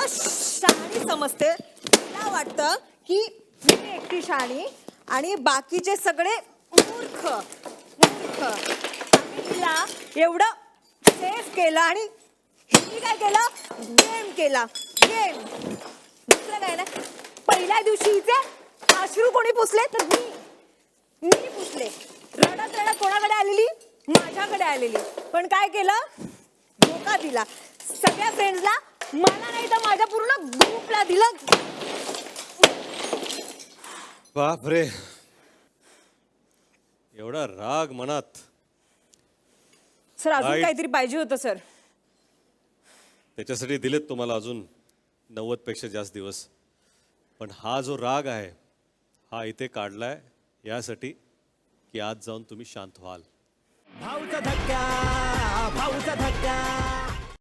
स्वतःला शहाणी समजते. मला वाटतं की मी एकटी शहाणी आणि बाकीचे सगळे मूर्ख मूर्ख. आम्ही तिला एवढं सेफ केलं आणि हिने काय केलं? गेम केला. गेम. दुसरं काय ना, पहिल्या दिवशी हिचे अश्रू कोणी पुसले तर मी पुसले. रडत रडत कोणाकडे आलेली? माझ्याकडे आलेली. पण काय केलं? धोका दिला सगळ्या फ्रेंड्सला. मला नाही तर माझ्या पूर्ण ग्रुपला दिलं. बापरे, एवढा राग मनात. सर अजून Right. काहीतरी पाहिजे होतं सर. त्याच्यासाठी दिलेत तुम्हाला अजून 90 पेक्षा जास्त दिवस. पण हा जो राग आहे हा इथे काढलाय यासाठी की आज जाऊन तुम्ही शांत व्हाल. भाऊचा धक्का